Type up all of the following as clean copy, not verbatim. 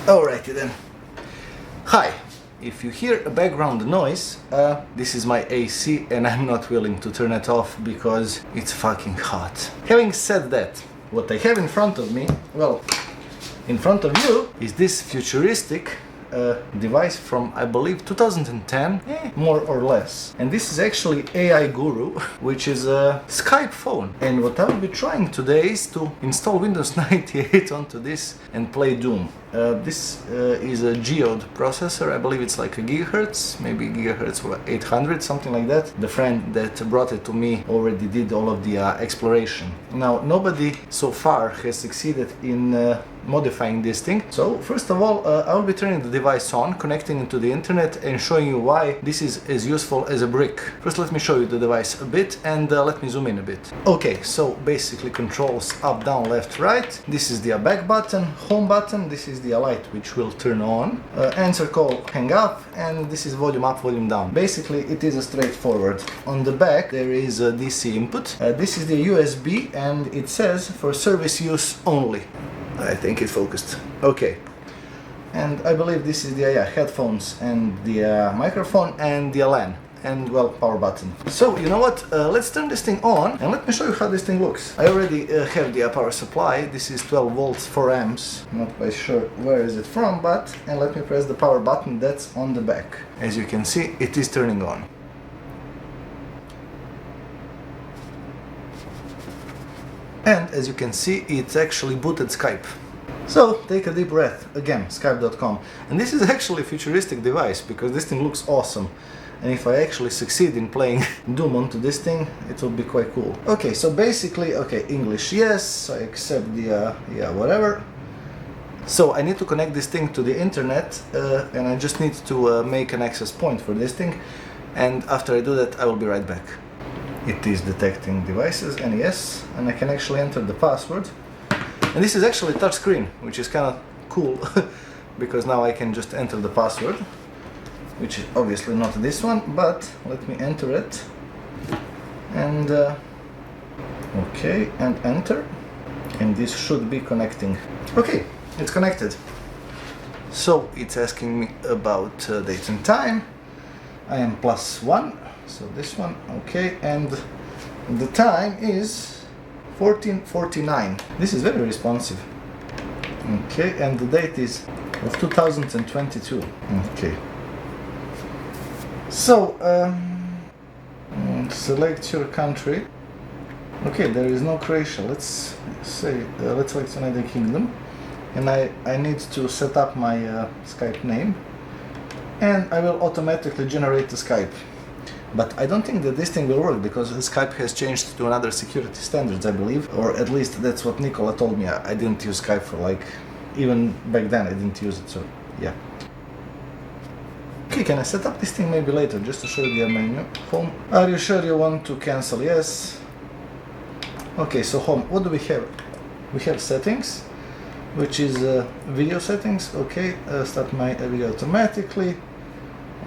Alrighty then. Hi. If you hear a background noise, this is my AC and I'm not willing to turn it off because it's fucking hot. Having said that, what I have in front of me, well, in front of you is this futuristic device from, I believe, 2010, more or less. And this is actually AIGuru, which is a Skype phone. And what I will be trying today is to install Windows 98 onto this and play Doom. This is a geode processor. I believe it's like a gigahertz, maybe gigahertz 800, something like that. The friend that brought it to me already did all of the exploration. Now, nobody so far has succeeded in modifying this thing. So first of all, I will be turning the device on, connecting it to the internet and showing you why this is as useful as a brick. First let me show you the device a bit and let me zoom in a bit. Okay, so basically controls up, down, left, right. This is the back button, home button, this is the light which will turn on, answer call, hang up, and this is volume up, volume down. Basically it is a straightforward. On the back there is a DC input. This is the USB and it says for service use only. I think it focused. Okay. And I believe this is the headphones and the microphone and the LAN and, well, power button. So, you know what? Let's turn this thing on and let me show you how this thing looks. I already have the power supply. This is 12 volts, 4 amps. Not quite sure where is it from, but, and let me press the power button that's on the back. As you can see, it is turning on. And as you can see, it's actually booted Skype. So take a deep breath, again, skype.com. And this is actually a futuristic device because this thing looks awesome. And if I actually succeed in playing Doom onto this thing, it will be quite cool. Okay, so basically, okay, English yes, I accept the, whatever. So I need to connect this thing to the internet and I just need to make an access point for this thing. And after I do that, I will be right back. It is detecting devices, and yes, and I can actually enter the password. And this is actually a touch screen, which is kind of cool because now I can just enter the password, which is obviously not this one, but let me enter it. And okay, and enter. And this should be connecting. Okay, it's connected. So it's asking me about date and time. I am +1. So this one, okay, and the time is 14:49. This is very responsive. Okay, and the date is of 2022. Okay. So, select your country. Okay, there is no Croatia. Let's say, let's select United Kingdom. And I need to set up my Skype name. And I will automatically generate the Skype. But I don't think that this thing will work because Skype has changed to another security standards, I believe, or at least that's what Nicola told me. I didn't use Skype for like, even back then I didn't use it, so yeah. Okay, can I set up this thing maybe later just to show you the menu? Home. Are you sure you want to cancel? Yes. Okay, so home. What do we have? We have settings, which is video settings. Okay, start my video automatically.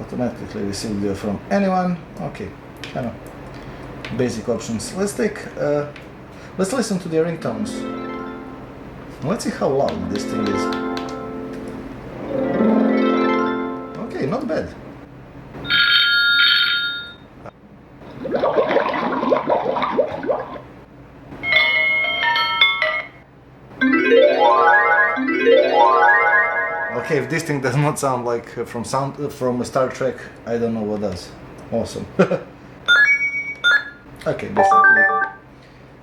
Automatically receive video from anyone. Okay, kind of basic options. Let's take, let's listen to the ringtones. Let's see how loud this thing is. Okay, not bad. Okay, if this thing does not sound like from Star Trek, I don't know what does. Awesome. Okay,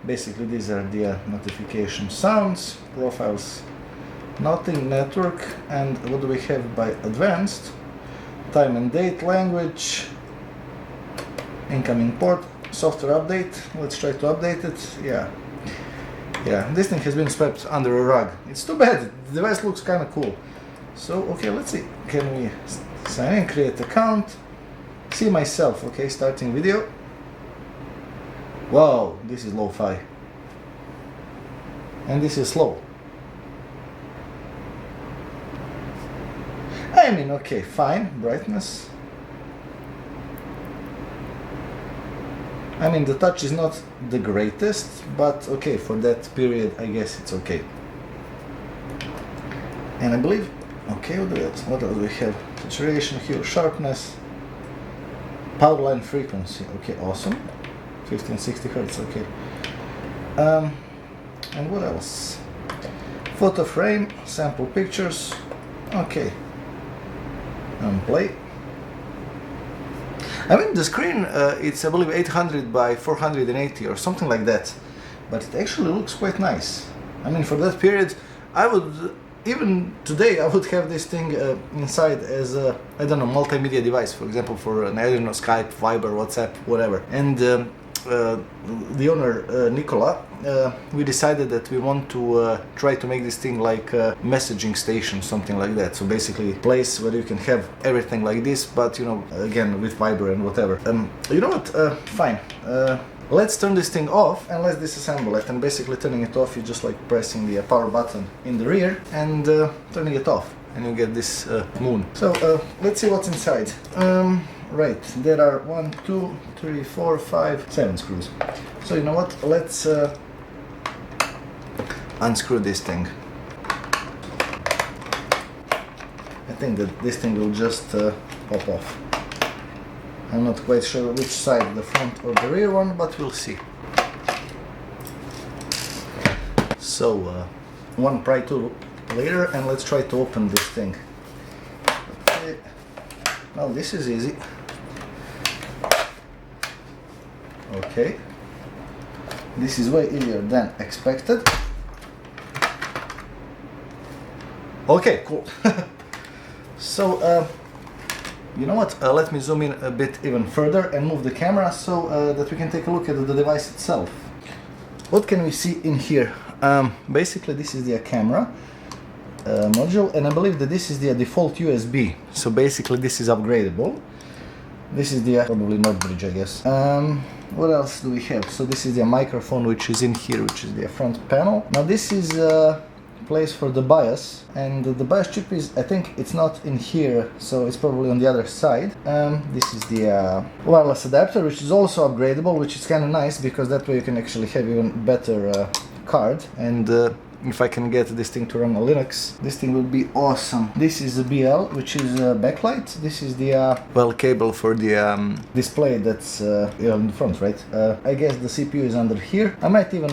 basically these are the notification sounds, profiles, nothing, network, and what do we have by advanced? Time and date, language, incoming port, software update. Let's try to update it. Yeah, this thing has been swept under a rug. It's too bad. The device looks kind of cool. So, okay, let's see. Can we sign in, create account, see myself, okay, starting video. Wow, this is lo-fi. And this is slow. I mean, okay, fine, brightness. I mean, the touch is not the greatest, but okay, for that period, I guess it's okay. And I believe Okay, what else do we have? Saturation, hue, sharpness, power line frequency. Okay, awesome. 1560 hertz. Okay. And what else? Photo frame, sample pictures. Okay. And play. I mean, the screen, it's I believe 800 by 480 or something like that, but it actually looks quite nice. I mean, for that period, I would, even today, I would have this thing inside as a, I don't know, multimedia device, for example, for, I don't know, Skype, Viber, WhatsApp, whatever. And the owner, Nicola, we decided that we want to try to make this thing like a messaging station, something like that. So basically a place where you can have everything like this, but you know, again, with Viber and whatever. You know what, fine. Let's turn this thing off and let's disassemble it. And basically turning it off, you're just like pressing the power button in the rear and turning it off, and you get this moon. So let's see what's inside. Right, there are 1, 2, 3, 4, 5, 7 screws. So you know what, let's unscrew this thing. I think that this thing will just pop off. I'm not quite sure which side, the front or the rear one, but we'll see. So, one pry tool later, and let's try to open this thing. Okay. Now this is easy. Okay. This is way easier than expected. Okay, cool. So, you know what, let me zoom in a bit even further and move the camera so that we can take a look at the device itself. What can we see in here? Basically this is the camera module, and I believe that this is the default USB. So basically this is upgradable. This is the probably not bridge, I guess. What else do we have? So this is the microphone which is in here, which is the front panel. Now this is place for the BIOS, and the BIOS chip is, I think it's not in here, so it's probably on the other side. This is the wireless adapter, which is also upgradable, which is kind of nice because that way you can actually have even better card. And if I can get this thing to run on Linux, this thing will be awesome. This is the BL, which is backlight. This is the well, cable for the display that's in the front, right? I guess the CPU is under here. I might even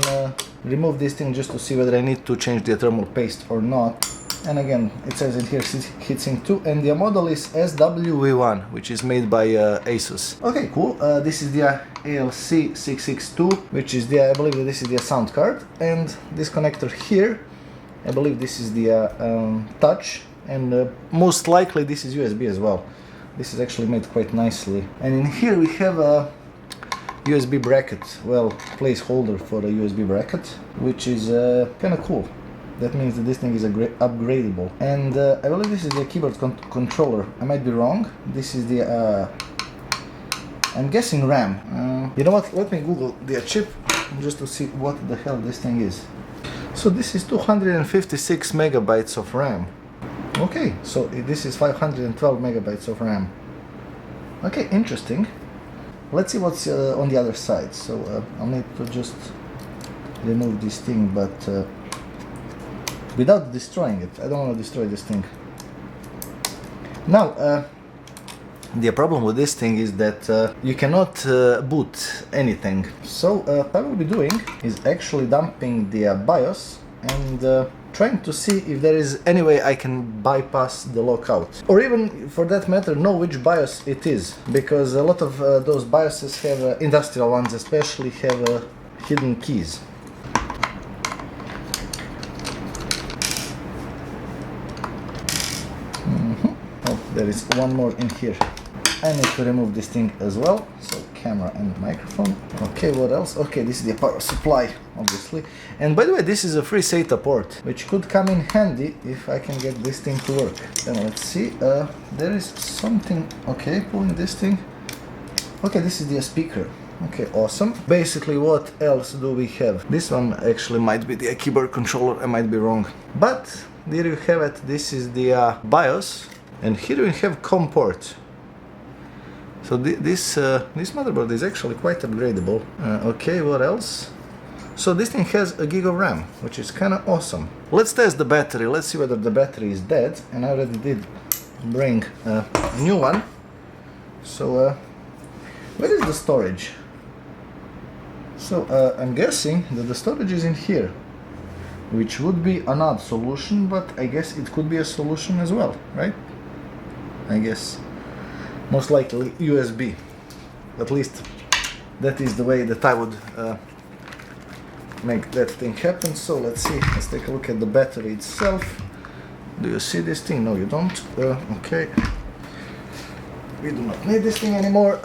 remove this thing just to see whether I need to change the thermal paste or not. And again, it says in here heatsink 2, and the model is SWV1, which is made by Asus. Okay, cool. This is the ALC662, which is the, I believe that this is the sound card, and this connector here, I believe this is the touch, and most likely this is USB as well. This is actually made quite nicely. And in here we have a USB bracket, well, placeholder for a USB bracket, which is kind of cool. That means that this thing is upgradable. And I believe this is the keyboard controller. I might be wrong. This is the, I'm guessing RAM. You know what, let me Google the chip just to see what the hell this thing is. So this is 256 megabytes of RAM. Okay, so this is 512 megabytes of RAM. Okay, interesting. Let's see what's on the other side. So I'll need to just remove this thing, but without destroying it. I don't want to destroy this thing. Now, the problem with this thing is that you cannot boot anything. So what I will be doing is actually dumping the BIOS and trying to see if there is any way I can bypass the lockout. Or even, for that matter, know which BIOS it is. Because a lot of those BIOSes have, industrial ones especially, have hidden keys. There is one more in here. I need to remove this thing as well. So camera and microphone. Okay, what else? Okay, this is the power supply, obviously. And by the way, this is a free SATA port, which could come in handy if I can get this thing to work. Then let's see. There is something. Okay, pulling this thing. Okay, this is the speaker. Okay, awesome. Basically, what else do we have? This one actually might be the keyboard controller. I might be wrong. But there you have it. This is the BIOS. And here we have COM port. So this motherboard is actually quite upgradable. Okay, what else? So this thing has a gig of RAM, which is kind of awesome. Let's test the battery. Let's see whether the battery is dead. And I already did bring a new one. So where is the storage? So I'm guessing that the storage is in here, which would be an odd solution, but I guess it could be a solution as well, right? I guess most likely USB. At least that is the way that I would make that thing happen. So let's see, let's take a look at the battery itself. Do you see this thing? No, you don't. Okay, we do not need this thing anymore.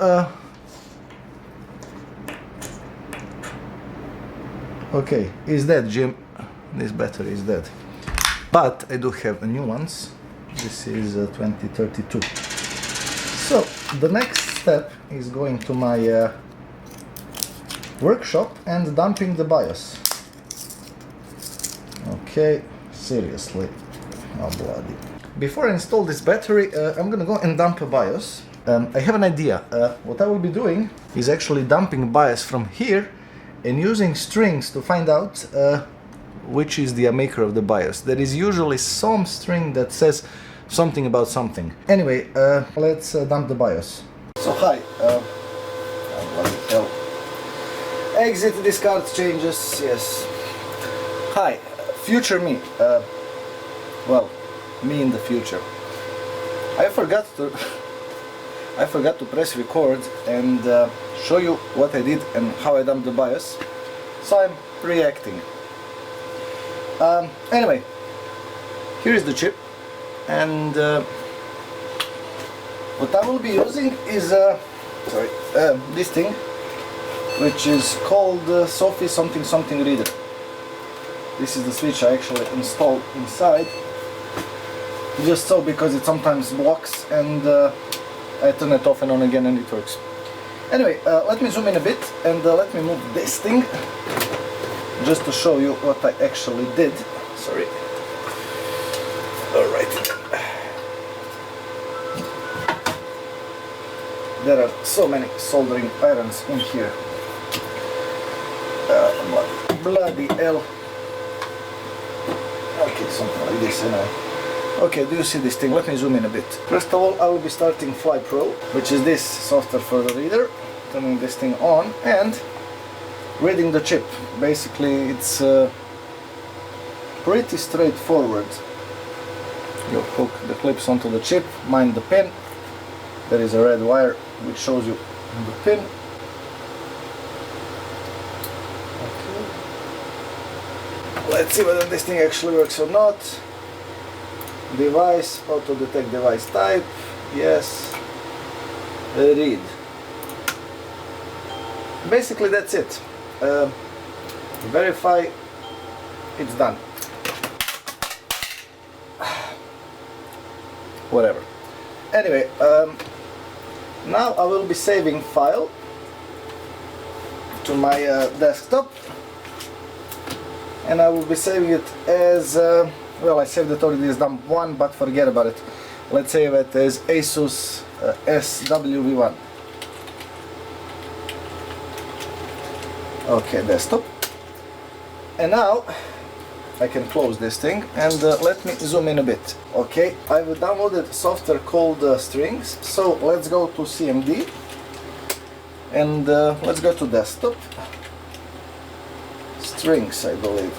Okay, is dead, Jim. This battery is dead. But I do have a new ones. This is 2032. So the next step is going to my workshop and dumping the BIOS. Okay, seriously. Oh bloody. Before I install this battery, I'm gonna go and dump a BIOS. I have an idea. What I will be doing is actually dumping BIOS from here and using strings to find out which is the maker of the BIOS. There is usually some string that says something about something. Anyway, let's dump the BIOS. So hi, oh, bloody hell. Exit discard changes, yes. Hi, future me. Well, me in the future. I forgot to press record and show you what I did and how I dumped the BIOS. So I'm reacting. Anyway, here is the chip, and what I will be using is this thing, which is called Sophie something something reader. This is the switch I actually installed inside, just so because it sometimes blocks, and I turn it off and on again and it works. Anyway, let me zoom in a bit and let me move this thing just to show you what I actually did. Sorry. Alright. There are so many soldering irons in here. Bloody hell. Okay, something like this anyway. Okay, do you see this thing? Let me zoom in a bit. First of all, I will be starting Fly Pro, which is this software for the reader. Turning this thing on and reading the chip. Basically, it's pretty straightforward. You hook the clips onto the chip, mind the pin. There is a red wire which shows you the pin. Okay. Let's see whether this thing actually works or not. Device, auto detect device type, yes. Read. Basically that's it. Verify, it's done. Whatever. Anyway, now I will be saving file to my desktop, and I will be saving it as well, I saved it already as dump1, but forget about it. Let's save it as Asus SWV1. Okay, desktop. And now I can close this thing and let me zoom in a bit. Okay, I've downloaded software called Strings, so let's go to CMD and let's go to desktop. Strings, I believe.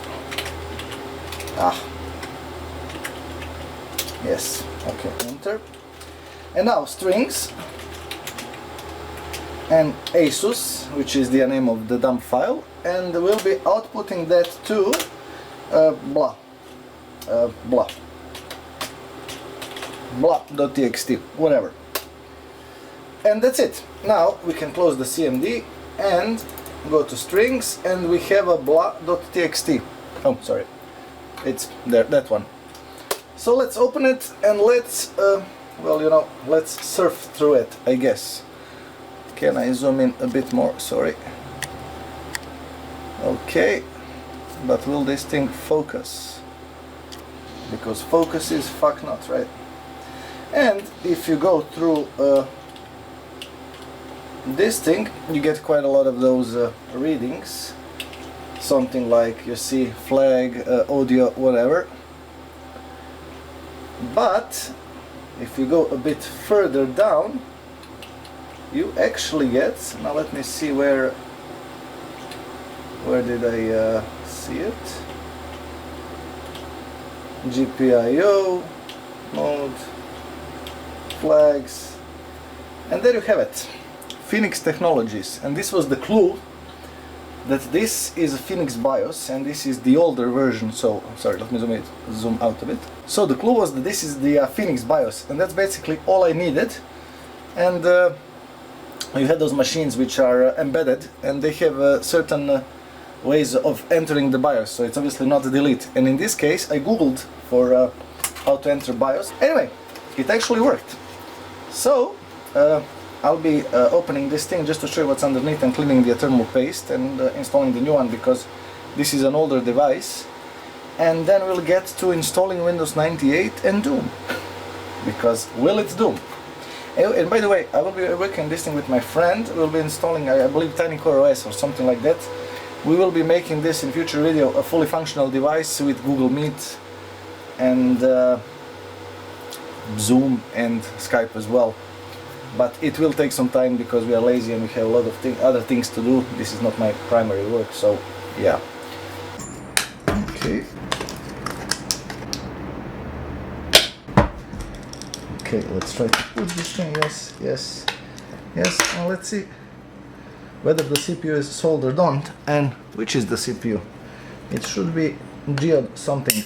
Yes, okay, enter. And now Strings and Asus, which is the name of the dump file, and we'll be outputting that to blah.txt, whatever. And that's it. Now we can close the CMD and go to Strings, and we have a blah.txt. Oh, sorry, it's there, that one. So let's open it and let's, well, you know, let's surf through it, I guess. Can I zoom in a bit more? Sorry. Okay, but will this thing focus? Because focus is fuck not, right? And if you go through this thing, you get quite a lot of those readings. something like, you see, flag, audio, whatever. But if you go a bit further down, you actually get, now let me see where did I see it? GPIO, mode, flags, and there you have it, Phoenix Technologies. And this was the clue that this is a Phoenix BIOS and this is the older version. So, sorry, let me zoom out a bit. So the clue was that this is the Phoenix BIOS, and that's basically all I needed. And you had those machines which are embedded, and they have certain ways of entering the BIOS, so it's obviously not a delete. And in this case I googled for how to enter BIOS. Anyway, it actually worked. So I'll be opening this thing just to show you what's underneath and cleaning the thermal paste and installing the new one, because this is an older device. And then we'll get to installing Windows 98 and Doom, because will it's Doom. And by the way, I will be working on this thing with my friend. We'll be installing, I believe, TinyCore OS or something like that. We will be making this in future video a fully functional device with Google Meet and Zoom and Skype as well. But it will take some time because we are lazy and we have a lot of other things to do. This is not my primary work, so yeah. Okay. Okay, let's try to put this thing. Yes, yes, yes. And let's see whether the CPU is soldered on, and which is the CPU. It should be geode something.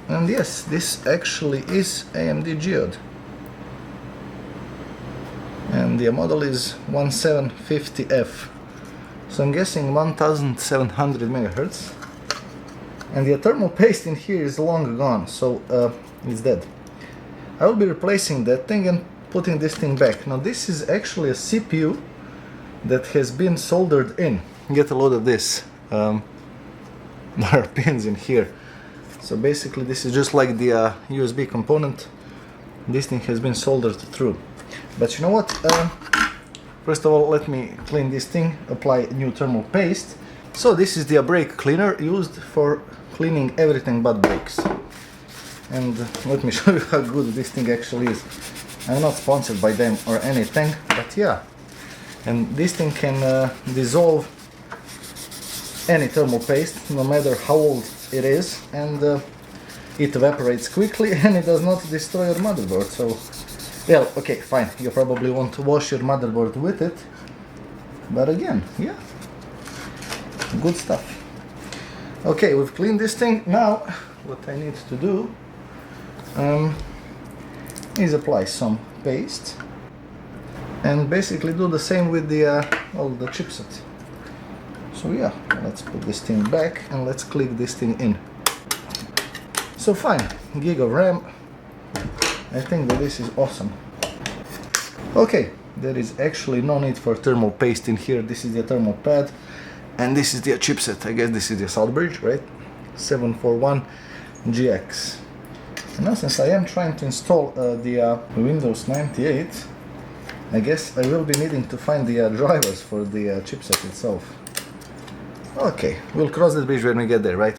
And yes, this actually is AMD geode. And the model is 1750F. So I'm guessing 1700 megahertz. And the thermal paste in here is long gone, so it's dead. I will be replacing that thing and putting this thing back. Now this is actually a CPU that has been soldered in. Get a load of this. There are pins in here. So basically this is just like the USB component. This thing has been soldered through. But you know what? First of all, let me clean this thing, apply new thermal paste. So this is the brake cleaner used for cleaning everything but brakes. And let me show you how good this thing actually is. I'm not sponsored by them or anything, but yeah. And this thing can dissolve any thermal paste, no matter how old it is, and it evaporates quickly and it does not destroy your motherboard. So, well, okay, fine, you probably want to wash your motherboard with it, but again, yeah, good stuff. Okay, we've cleaned this thing. Now, what I need to do is apply some paste and basically do the same with the the chipset. So yeah, let's put this thing back and let's click this thing in. So fine, gig of RAM. I think that this is awesome. Okay, there is actually no need for thermal paste in here. This is the thermal pad and this is the chipset. I guess this is the Southbridge, right? 741GX. And now, since I am trying to install the Windows 98, I guess I will be needing to find the drivers for the chipset itself. Okay, we'll cross that bridge when we get there, right?